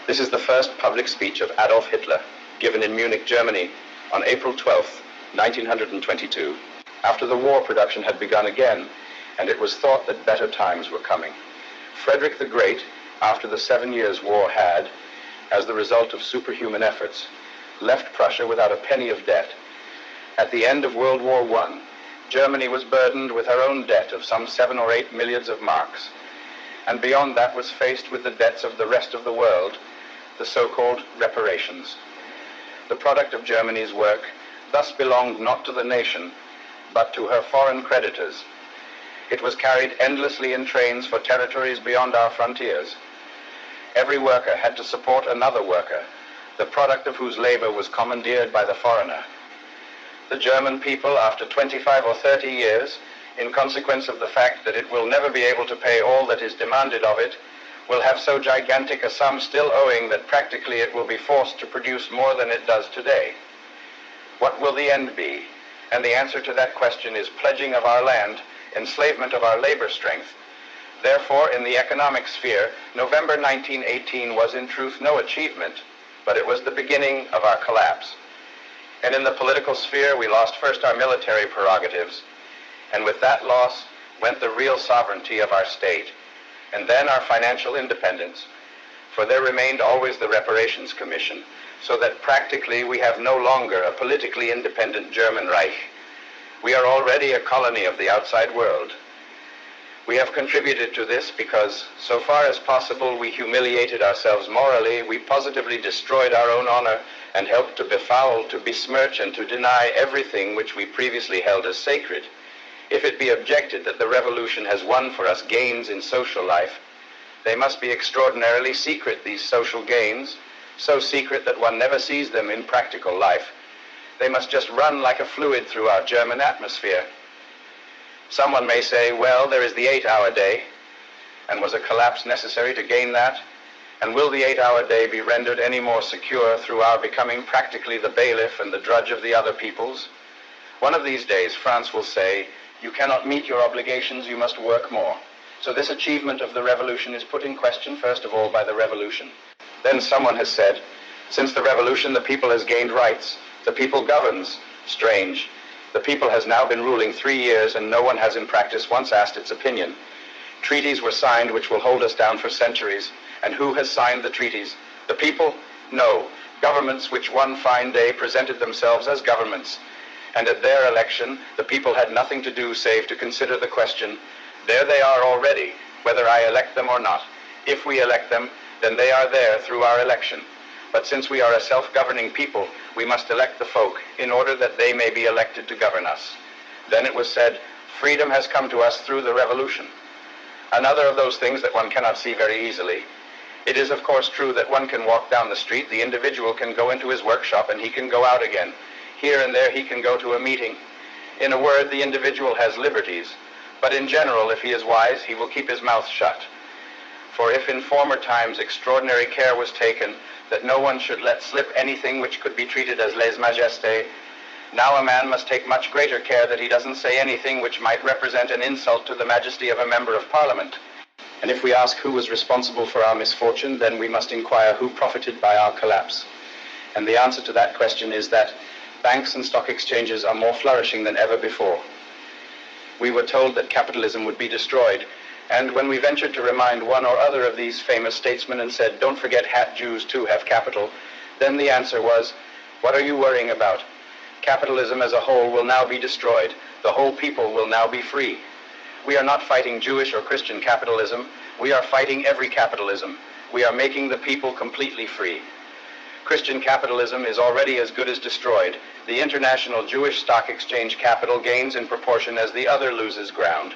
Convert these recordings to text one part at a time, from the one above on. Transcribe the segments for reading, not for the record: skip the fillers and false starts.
This is the first public speech of Adolf Hitler, given in Munich, Germany, on April 12, 1922, after the war production had begun again, and it was thought that better times were coming. Frederick the Great, after the 7 Years' War had, as the result of superhuman efforts, left Prussia without a penny of debt. At the end of World War I, Germany was burdened with her own debt of some 7 or 8 millions of marks, and beyond that was faced with the debts of the rest of the world, the so-called reparations. The product of Germany's work thus belonged not to the nation, but to her foreign creditors. It was carried endlessly in trains for territories beyond our frontiers. Every worker had to support another worker, the product of whose labor was commandeered by the foreigner. The German people, after 25 or 30 years, in consequence of the fact that it will never be able to pay all that is demanded of it, will have so gigantic a sum still owing that practically it will be forced to produce more than it does today. What will the end be? And the answer to that question is pledging of our land, enslavement of our labor strength. Therefore, in the economic sphere, November 1918 was in truth no achievement, but it was the beginning of our collapse. And in the political sphere, we lost first our military prerogatives, and with that loss went the real sovereignty of our state, and then our financial independence, for there remained always the Reparations Commission, so that practically we have no longer a politically independent German Reich. We are already a colony of the outside world. We have contributed to this because, so far as possible, we humiliated ourselves morally, we positively destroyed our own honor, and helped to befoul, to besmirch, and to deny everything which we previously held as sacred. If it be objected that the revolution has won for us gains in social life, they must be extraordinarily secret, these social gains, so secret that one never sees them in practical life. They must just run like a fluid through our German atmosphere. Someone may say, well, there is the 8-hour day, and was a collapse necessary to gain that? And will the 8-hour day be rendered any more secure through our becoming practically the bailiff and the drudge of the other peoples? One of these days, France will say, you cannot meet your obligations, you must work more. So this achievement of the revolution is put in question, first of all, by the revolution. Then someone has said, since the revolution, the people has gained rights. The people governs. Strange. The people has now been ruling 3 years, and no one has in practice once asked its opinion. Treaties were signed which will hold us down for centuries. And who has signed the treaties? The people? No. Governments which one fine day presented themselves as governments. And at their election, the people had nothing to do save to consider the question, there they are already, whether I elect them or not. If we elect them, then they are there through our election. But since we are a self-governing people, we must elect the folk in order that they may be elected to govern us. Then it was said, freedom has come to us through the revolution. Another of those things that one cannot see very easily. It is of course true that one can walk down the street, the individual can go into his workshop, and he can go out again. Here and there he can go to a meeting. In a word, the individual has liberties. But in general, if he is wise, he will keep his mouth shut. For if in former times extraordinary care was taken that no one should let slip anything which could be treated as lèse-majesté, now a man must take much greater care that he doesn't say anything which might represent an insult to the majesty of a member of parliament. And if we ask who was responsible for our misfortune, then we must inquire who profited by our collapse. And the answer to that question is that banks and stock exchanges are more flourishing than ever before. We were told that capitalism would be destroyed, and when we ventured to remind one or other of these famous statesmen and said, don't forget hat Jews too have capital, then the answer was, what are you worrying about? Capitalism as a whole will now be destroyed. The whole people will now be free. We are not fighting Jewish or Christian capitalism. We are fighting every capitalism. We are making the people completely free. Christian capitalism is already as good as destroyed. The international Jewish stock exchange capital gains in proportion as the other loses ground.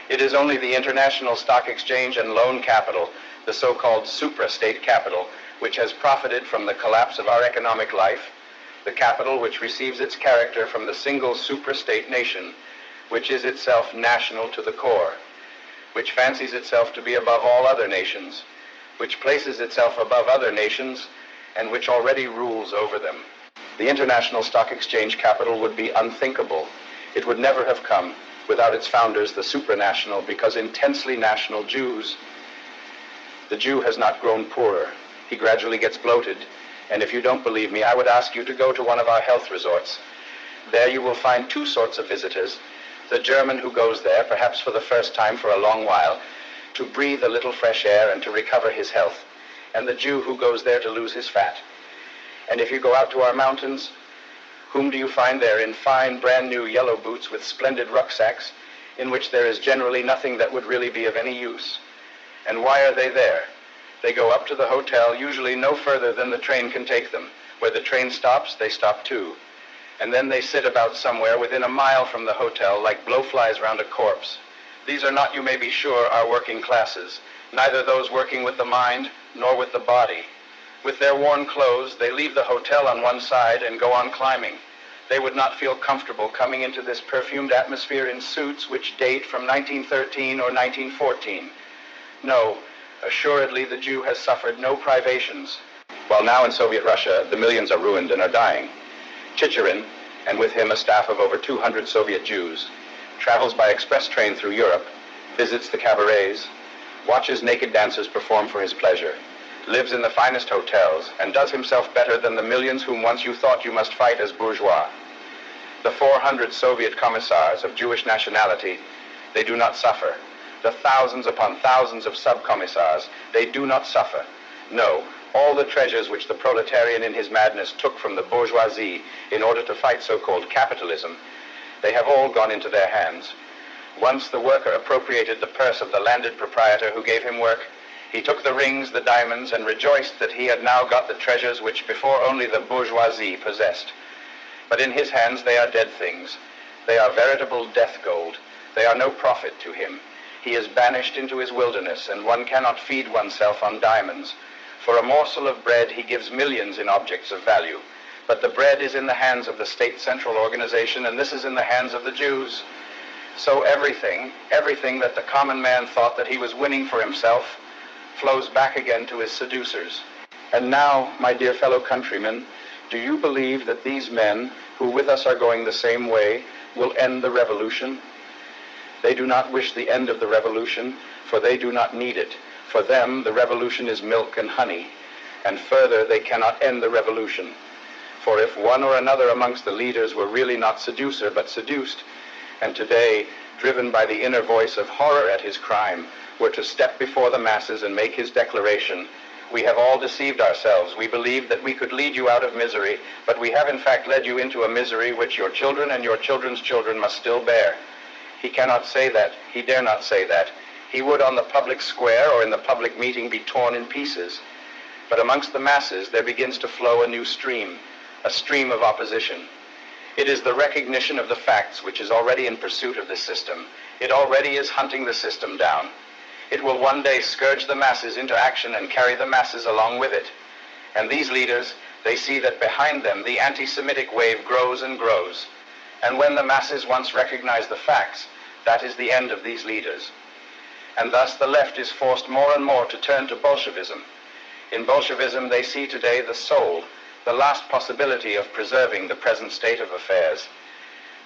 It is only the international stock exchange and loan capital, the so-called supra-state capital, which has profited from the collapse of our economic life, the capital which receives its character from the single supra-state nation, which is itself national to the core, which fancies itself to be above all other nations, which places itself above other nations, and which already rules over them. The international stock exchange capital would be unthinkable. It would never have come without its founders, the supranational, because intensely national Jews. The Jew has not grown poorer. He gradually gets bloated, and if you don't believe me, I would ask you to go to one of our health resorts. There you will find two sorts of visitors. The German who goes there, perhaps for the first time for a long while, to breathe a little fresh air and to recover his health, and the Jew who goes there to lose his fat. And if you go out to our mountains, whom do you find there in fine, brand new yellow boots with splendid rucksacks, in which there is generally nothing that would really be of any use? And why are they there? They go up to the hotel, usually no further than the train can take them. Where the train stops, they stop too. And then they sit about somewhere within a mile from the hotel like blowflies round a corpse. These are not, you may be sure, our working classes, neither those working with the mind nor with the body. With their worn clothes, they leave the hotel on one side and go on climbing. They would not feel comfortable coming into this perfumed atmosphere in suits which date from 1913 or 1914. No, assuredly the Jew has suffered no privations. While now in Soviet Russia, the millions are ruined and are dying. Chicherin, and with him a staff of over 200 Soviet Jews, travels by express train through Europe, visits the cabarets, watches naked dancers perform for his pleasure, lives in the finest hotels, and does himself better than the millions whom once you thought you must fight as bourgeois. The 400 Soviet commissars of Jewish nationality, they do not suffer. The thousands upon thousands of sub-commissars, they do not suffer. No, all the treasures which the proletarian in his madness took from the bourgeoisie in order to fight so-called capitalism, they have all gone into their hands. Once the worker appropriated the purse of the landed proprietor who gave him work. He took the rings, the diamonds, and rejoiced that he had now got the treasures which before only the bourgeoisie possessed. But in his hands they are dead things. They are veritable death gold. They are no profit to him. He is banished into his wilderness, and one cannot feed oneself on diamonds. For a morsel of bread he gives millions in objects of value. But the bread is in the hands of the state central organization, and this is in the hands of the Jews. So everything that the common man thought that he was winning for himself, flows back again to his seducers. And now, my dear fellow countrymen, do you believe that these men, who with us are going the same way, will end the revolution? They do not wish the end of the revolution, for they do not need it. For them, the revolution is milk and honey, and further, they cannot end the revolution. For if one or another amongst the leaders were really not seducer, but seduced, and today, driven by the inner voice of horror at his crime, were to step before the masses and make his declaration, we have all deceived ourselves. We believed that we could lead you out of misery, but we have in fact led you into a misery which your children and your children's children must still bear. He cannot say that. He dare not say that. He would on the public square or in the public meeting be torn in pieces. But amongst the masses there begins to flow a new stream, a stream of opposition. It is the recognition of the facts which is already in pursuit of this system. It already is hunting the system down. It will one day scourge the masses into action and carry the masses along with it. And these leaders, they see that behind them the anti-Semitic wave grows and grows. And when the masses once recognize the facts, that is the end of these leaders. And thus the left is forced more and more to turn to Bolshevism. In Bolshevism they see today the soul, the last possibility of preserving the present state of affairs.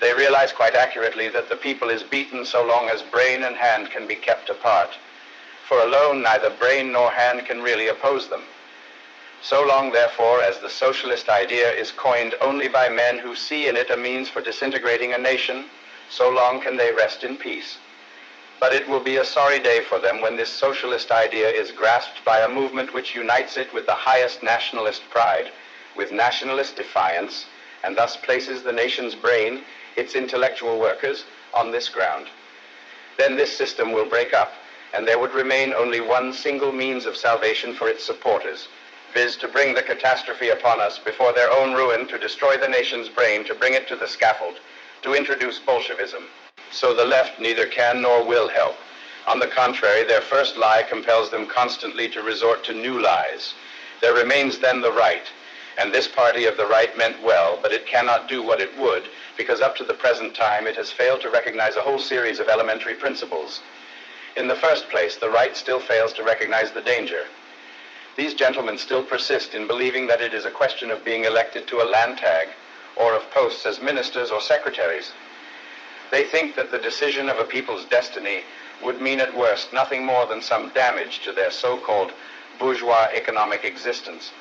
They realize quite accurately that the people is beaten so long as brain and hand can be kept apart. For alone neither brain nor hand can really oppose them. So long, therefore, as the socialist idea is coined only by men who see in it a means for disintegrating a nation, so long can they rest in peace. But it will be a sorry day for them when this socialist idea is grasped by a movement which unites it with the highest nationalist pride, with nationalist defiance, and thus places the nation's brain, its intellectual workers, on this ground. Then this system will break up, and there would remain only one single means of salvation for its supporters, viz. To bring the catastrophe upon us before their own ruin, to destroy the nation's brain, to bring it to the scaffold, to introduce Bolshevism. So the left neither can nor will help. On the contrary, their first lie compels them constantly to resort to new lies. There remains then the right, and this party of the right meant well, but it cannot do what it would, because up to the present time it has failed to recognize a whole series of elementary principles. In the first place, the right still fails to recognize the danger. These gentlemen still persist in believing that it is a question of being elected to a Landtag, or of posts as ministers or secretaries. They think that the decision of a people's destiny would mean at worst nothing more than some damage to their so-called bourgeois economic existence.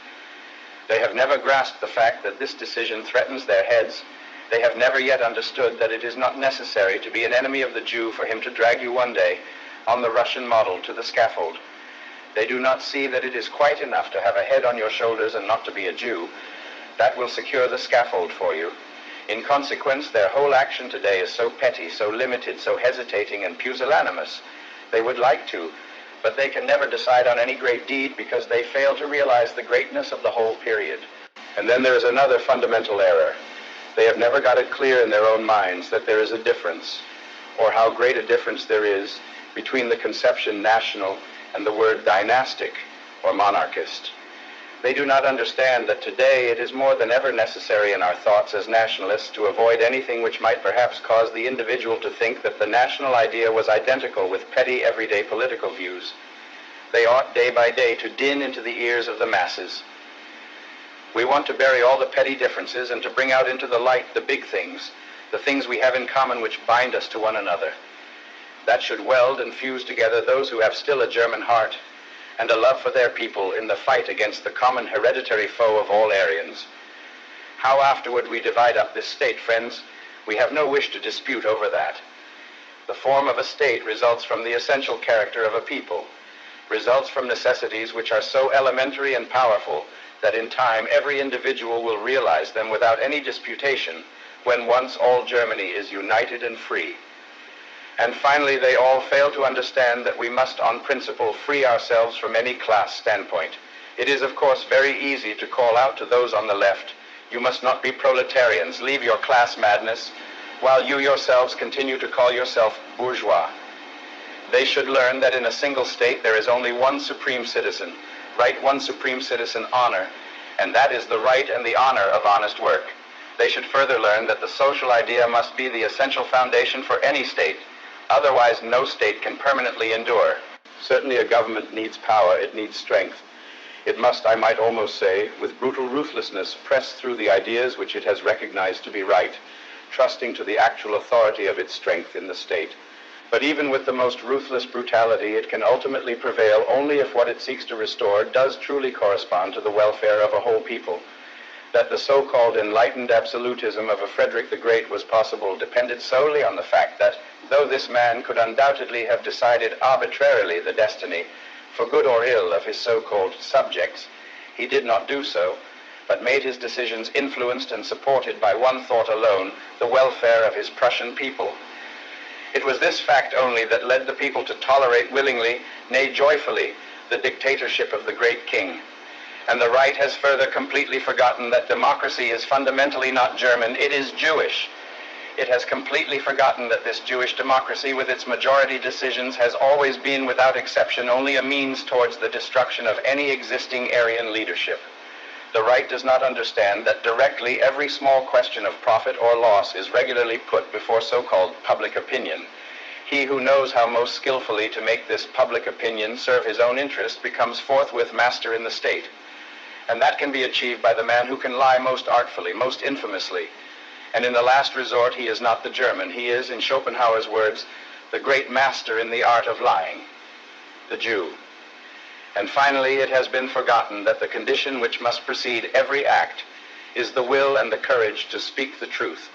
They have never grasped the fact that this decision threatens their heads. They have never yet understood that it is not necessary to be an enemy of the Jew for him to drag you one day, on the Russian model, to the scaffold. They do not see that it is quite enough to have a head on your shoulders and not to be a Jew. That will secure the scaffold for you. In consequence, their whole action today is so petty, so limited, so hesitating and pusillanimous. They would like to, but they can never decide on any great deed because they fail to realize the greatness of the whole period. And then there is another fundamental error. They have never got it clear in their own minds that there is a difference, or how great a difference there is between the conception national and the word dynastic or monarchist. They do not understand that today it is more than ever necessary in our thoughts as nationalists to avoid anything which might perhaps cause the individual to think that the national idea was identical with petty everyday political views. They ought day by day to din into the ears of the masses. We want to bury all the petty differences and to bring out into the light the big things, the things we have in common which bind us to one another. That should weld and fuse together those who have still a German heart and a love for their people in the fight against the common hereditary foe of all Aryans. How afterward we divide up this state, friends, we have no wish to dispute over that. The form of a state results from the essential character of a people, results from necessities which are so elementary and powerful that in time every individual will realize them without any disputation when once all Germany is united and free. And finally, they all fail to understand that we must, on principle, free ourselves from any class standpoint. It is, of course, very easy to call out to those on the left, you must not be proletarians, leave your class madness, while you yourselves continue to call yourself bourgeois. They should learn that in a single state there is only one supreme citizen, right, one supreme citizen honor, and that is the right and the honor of honest work. They should further learn that the social idea must be the essential foundation for any state. Otherwise, no state can permanently endure. Certainly a government needs power, it needs strength. It must, I might almost say, with brutal ruthlessness, press through the ideas which it has recognized to be right, trusting to the actual authority of its strength in the state. But even with the most ruthless brutality, it can ultimately prevail only if what it seeks to restore does truly correspond to the welfare of a whole people. That the so-called enlightened absolutism of a Frederick the Great was possible depended solely on the fact that, though this man could undoubtedly have decided arbitrarily the destiny, for good or ill, of his so-called subjects, he did not do so, but made his decisions influenced and supported by one thought alone, the welfare of his Prussian people. It was this fact only that led the people to tolerate willingly, nay joyfully, the dictatorship of the great king. And the right has further completely forgotten that democracy is fundamentally not German, it is Jewish. It has completely forgotten that this Jewish democracy with its majority decisions has always been, without exception, only a means towards the destruction of any existing Aryan leadership. The right does not understand that directly every small question of profit or loss is regularly put before so-called public opinion. He who knows how most skillfully to make this public opinion serve his own interest becomes forthwith master in the state. And that can be achieved by the man who can lie most artfully, most infamously. And in the last resort, he is not the German. He is, in Schopenhauer's words, the great master in the art of lying, the Jew. And finally, it has been forgotten that the condition which must precede every act is the will and the courage to speak the truth,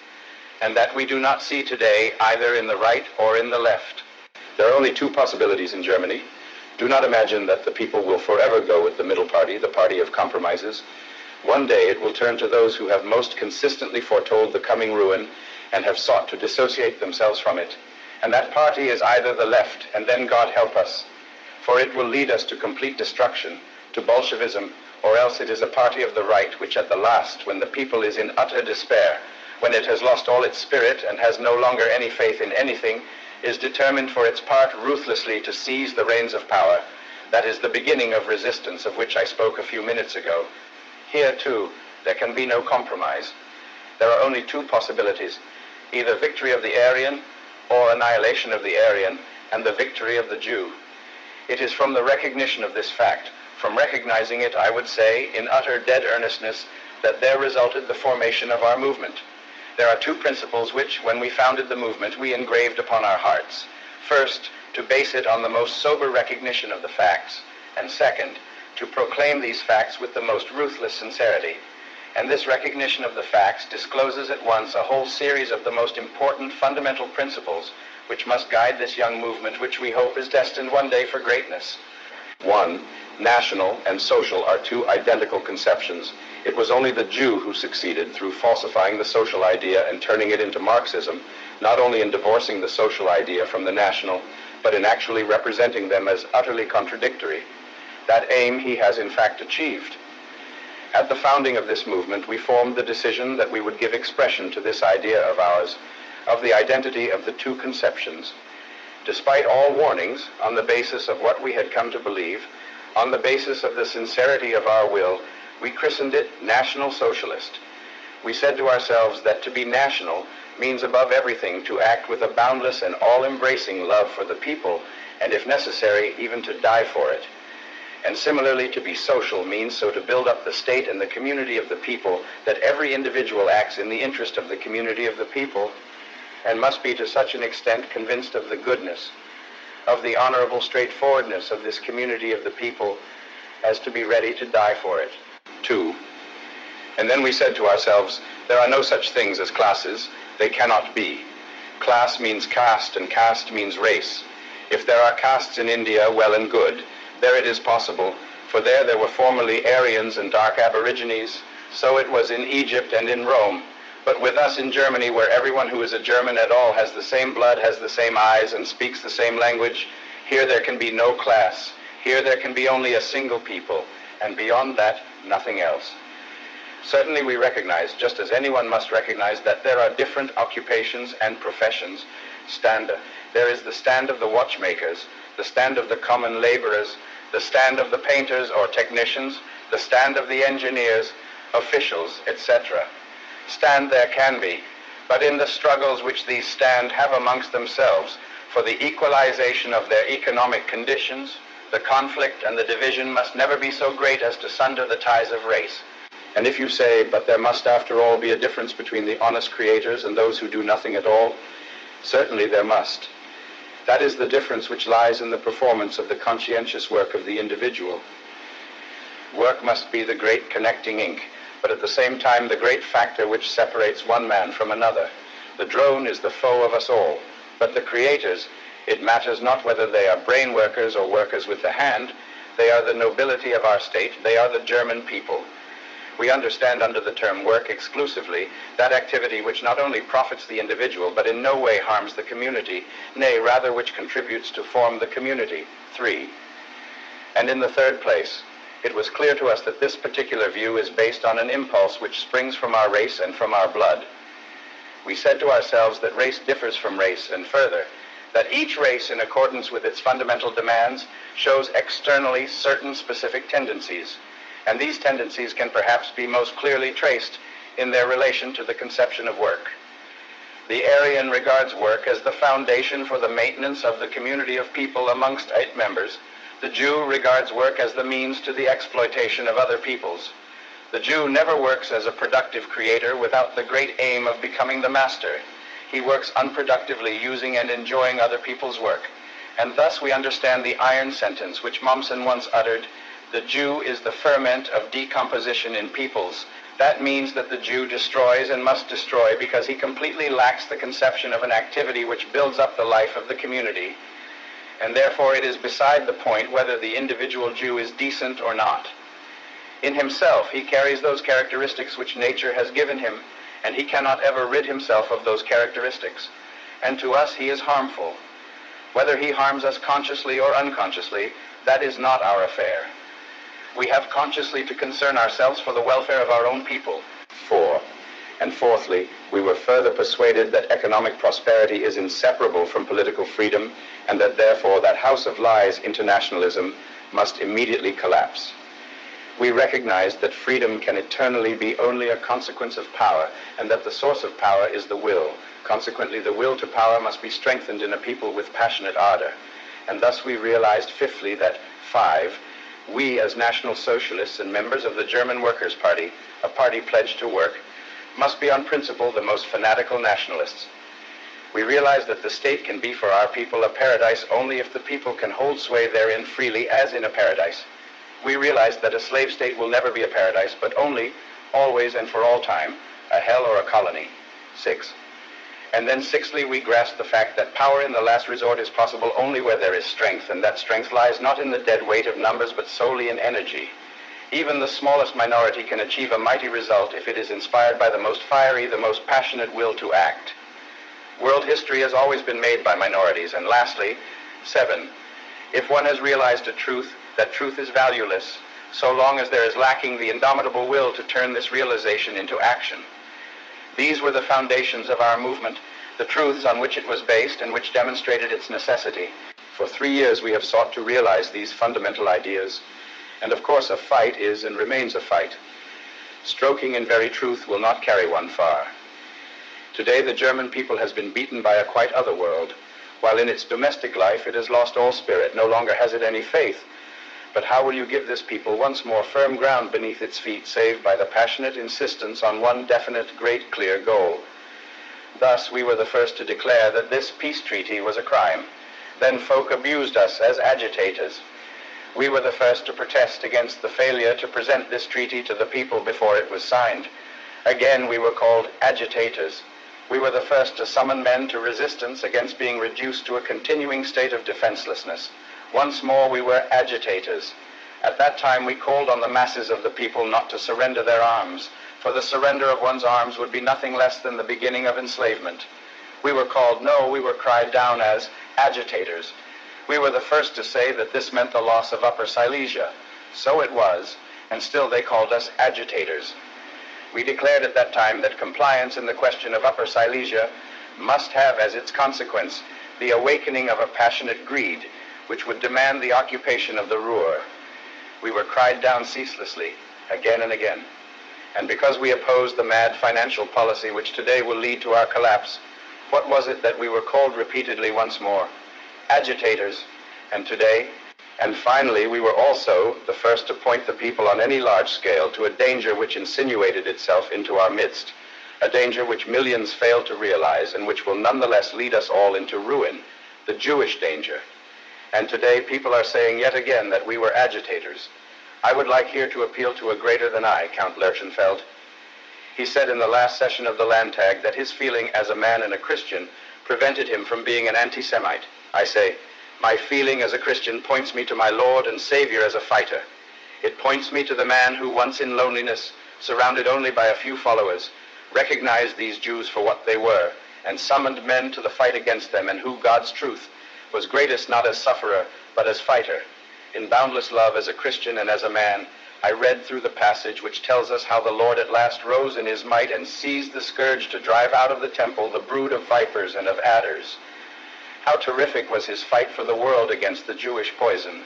and that we do not see today either in the right or in the left. There are only two possibilities in Germany. Do not imagine that the people will forever go with the middle party, the party of compromises. One day it will turn to those who have most consistently foretold the coming ruin and have sought to dissociate themselves from it. And that party is either the left, and then God help us, for it will lead us to complete destruction, to Bolshevism, or else it is a party of the right, which at the last, when the people is in utter despair, when it has lost all its spirit and has no longer any faith in anything, is determined for its part ruthlessly to seize the reins of power. That is the beginning of resistance of which I spoke a few minutes ago. Here, too, there can be no compromise. There are only two possibilities, either victory of the Aryan or annihilation of the Aryan and the victory of the Jew. It is from the recognition of this fact, from recognizing it, I would say, in utter dead earnestness, that there resulted the formation of our movement. There are two principles which, when we founded the movement, we engraved upon our hearts. First, to base it on the most sober recognition of the facts, and second, to proclaim these facts with the most ruthless sincerity. And this recognition of the facts discloses at once a whole series of the most important fundamental principles which must guide this young movement, which we hope is destined one day for greatness. 1. National and social are two identical conceptions. It was only the Jew who succeeded through falsifying the social idea and turning it into Marxism, not only in divorcing the social idea from the national, but in actually representing them as utterly contradictory. That aim he has in fact achieved. At the founding of this movement, we formed the decision that we would give expression to this idea of ours, of the identity of the two conceptions. Despite all warnings, on the basis of what we had come to believe, on the basis of the sincerity of our will, we christened it National Socialist. We said to ourselves that to be national means above everything to act with a boundless and all-embracing love for the people, and if necessary, even to die for it. And similarly, to be social means so to build up the state and the community of the people that every individual acts in the interest of the community of the people, and must be to such an extent convinced of the goodness, of the honorable straightforwardness of this community of the people, as to be ready to die for it. 2. And then we said to ourselves, there are no such things as classes. They cannot be. Class means caste, and caste means race. If there are castes in India, well and good. There it is possible, for there were formerly Aryans and dark aborigines. So it was in Egypt and in Rome. But with us in Germany, where everyone who is a German at all has the same blood, has the same eyes, and speaks the same language, here there can be no class. Here there can be only a single people, and beyond that, nothing else. Certainly we recognize, just as anyone must recognize, that there are different occupations and professions. There is the stand of the watchmakers, the stand of the common laborers, the stand of the painters or technicians, the stand of the engineers, officials, etc. Stand there can be, but in the struggles which these stand have amongst themselves for the equalization of their economic conditions, the conflict and the division must never be so great as to sunder the ties of race. And if you say, but there must after all be a difference between the honest creators and those who do nothing at all, certainly there must. That is the difference which lies in the performance of the conscientious work of the individual. Work must be the great connecting ink, but at the same time the great factor which separates one man from another. The drone is the foe of us all, but the creators, it matters not whether they are brain workers or workers with the hand, they are the nobility of our state, they are the German people. We understand under the term work exclusively that activity which not only profits the individual, but in no way harms the community, nay, rather which contributes to form the community. 3. And in the third place, it was clear to us that this particular view is based on an impulse which springs from our race and from our blood. We said to ourselves that race differs from race, and further, that each race, in accordance with its fundamental demands, shows externally certain specific tendencies, and these tendencies can perhaps be most clearly traced in their relation to the conception of work. The Aryan regards work as the foundation for the maintenance of the community of people amongst its members. The Jew regards work as the means to the exploitation of other peoples. The Jew never works as a productive creator without the great aim of becoming the master. He works unproductively, using and enjoying other people's work. And thus we understand the iron sentence which Mommsen once uttered, "The Jew is the ferment of decomposition in peoples." That means that the Jew destroys and must destroy because he completely lacks the conception of an activity which builds up the life of the community. And therefore it is beside the point whether the individual Jew is decent or not. In himself, he carries those characteristics which nature has given him, and he cannot ever rid himself of those characteristics. And to us he is harmful. Whether he harms us consciously or unconsciously, that is not our affair. We have consciously to concern ourselves for the welfare of our own people. 4. And fourthly, we were further persuaded that economic prosperity is inseparable from political freedom, and that therefore that house of lies, internationalism, must immediately collapse. We recognized that freedom can eternally be only a consequence of power, and that the source of power is the will. Consequently, the will to power must be strengthened in a people with passionate ardor. And thus we realized, fifthly, that 5, we as National Socialists and members of the German Workers' Party, a party pledged to work, must be on principle the most fanatical nationalists. We realize that the state can be for our people a paradise only if the people can hold sway therein freely as in a paradise. we realized that a slave state will never be a paradise, but only, always and for all time, a hell or a colony. 6. And then sixthly, we grasp the fact that power in the last resort is possible only where there is strength, and that strength lies not in the dead weight of numbers, but solely in energy. Even the smallest minority can achieve a mighty result if it is inspired by the most fiery, the most passionate will to act. World history has always been made by minorities. And lastly, 7. If one has realized a truth, that truth is valueless, so long as there is lacking the indomitable will to turn this realization into action. These were the foundations of our movement, the truths on which it was based and which demonstrated its necessity. For 3 years we have sought to realize these fundamental ideas. And of course a fight is and remains a fight. Stroking in very truth will not carry one far. Today the German people has been beaten by a quite other world. While in its domestic life it has lost all spirit, no longer has it any faith. But how will you give this people once more firm ground beneath its feet, save by the passionate insistence on one definite, great, clear goal? Thus, we were the first to declare that this peace treaty was a crime. Then folk abused us as agitators. We were the first to protest against the failure to present this treaty to the people before it was signed. Again, we were called agitators. We were the first to summon men to resistance against being reduced to a continuing state of defenselessness. Once more, we were agitators. At that time, we called on the masses of the people not to surrender their arms, for the surrender of one's arms would be nothing less than the beginning of enslavement. We were cried down as agitators. We were the first to say that this meant the loss of Upper Silesia. So it was, and still they called us agitators. We declared at that time that compliance in the question of Upper Silesia must have as its consequence the awakening of a passionate greed, which would demand the occupation of the Ruhr. We were cried down ceaselessly, again and again. And because we opposed the mad financial policy which today will lead to our collapse, what was it that we were called repeatedly once more? Agitators. And today, and finally, we were also the first to point the people on any large scale to a danger which insinuated itself into our midst, a danger which millions failed to realize and which will nonetheless lead us all into ruin, the Jewish danger. And today people are saying yet again that we were agitators. I would like here to appeal to a greater than I, Count Lerchenfeld. He said in the last session of the Landtag that his feeling as a man and a Christian prevented him from being an anti-Semite. I say, my feeling as a Christian points me to my Lord and Savior as a fighter. It points me to the man who once in loneliness, surrounded only by a few followers, recognized these Jews for what they were and summoned men to the fight against them, and who, God's truth, was greatest not as sufferer, but as fighter. In boundless love as a Christian and as a man, I read through the passage which tells us how the Lord at last rose in his might and seized the scourge to drive out of the temple the brood of vipers and of adders. How terrific was his fight for the world against the Jewish poison.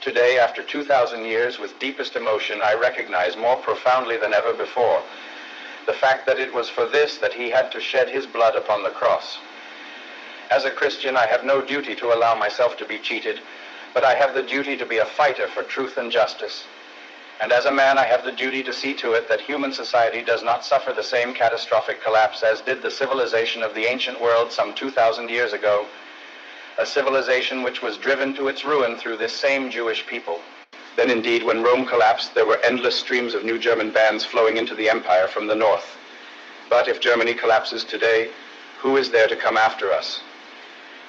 Today, after 2,000 years, with deepest emotion, I recognize more profoundly than ever before the fact that it was for this that he had to shed his blood upon the cross. As a Christian, I have no duty to allow myself to be cheated, but I have the duty to be a fighter for truth and justice. And as a man, I have the duty to see to it that human society does not suffer the same catastrophic collapse as did the civilization of the ancient world some 2,000 years ago, a civilization which was driven to its ruin through this same Jewish people. Then indeed, when Rome collapsed, there were endless streams of new German bands flowing into the empire from the north. But if Germany collapses today, who is there to come after us?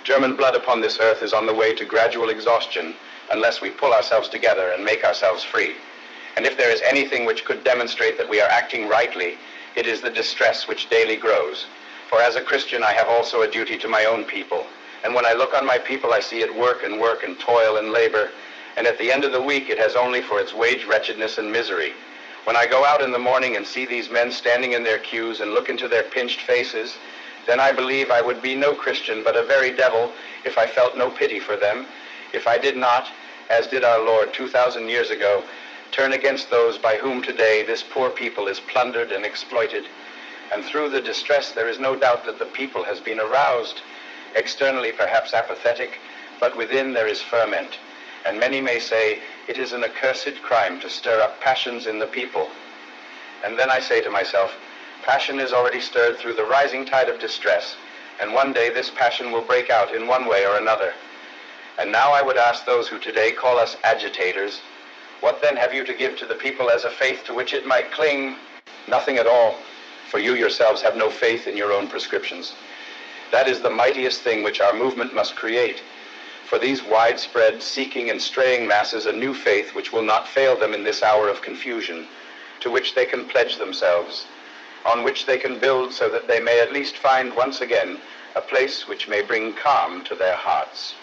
German blood upon this earth is on the way to gradual exhaustion unless we pull ourselves together and make ourselves free. And if there is anything which could demonstrate that we are acting rightly, it is the distress which daily grows. For as a Christian, I have also a duty to my own people. And when I look on my people, I see it work and toil and labor. And at the end of the week, it has only for its wage wretchedness and misery. When I go out in the morning and see these men standing in their queues and look into their pinched faces, then I believe I would be no Christian, but a very devil, if I felt no pity for them, if I did not, as did our Lord 2,000 years ago, turn against those by whom today this poor people is plundered and exploited. And through the distress, there is no doubt that the people has been aroused, externally perhaps apathetic, but within there is ferment. And many may say, it is an accursed crime to stir up passions in the people. And then I say to myself, passion is already stirred through the rising tide of distress, and one day this passion will break out in one way or another. And now I would ask those who today call us agitators, What then have you to give to the people as a faith to which it might cling? Nothing at all, for you yourselves have no faith in your own prescriptions. That is the mightiest thing which our movement must create. For these widespread, seeking and straying masses a new faith which will not fail them in this hour of confusion, to which they can pledge themselves, on which they can build so that they may at least find once again a place which may bring calm to their hearts.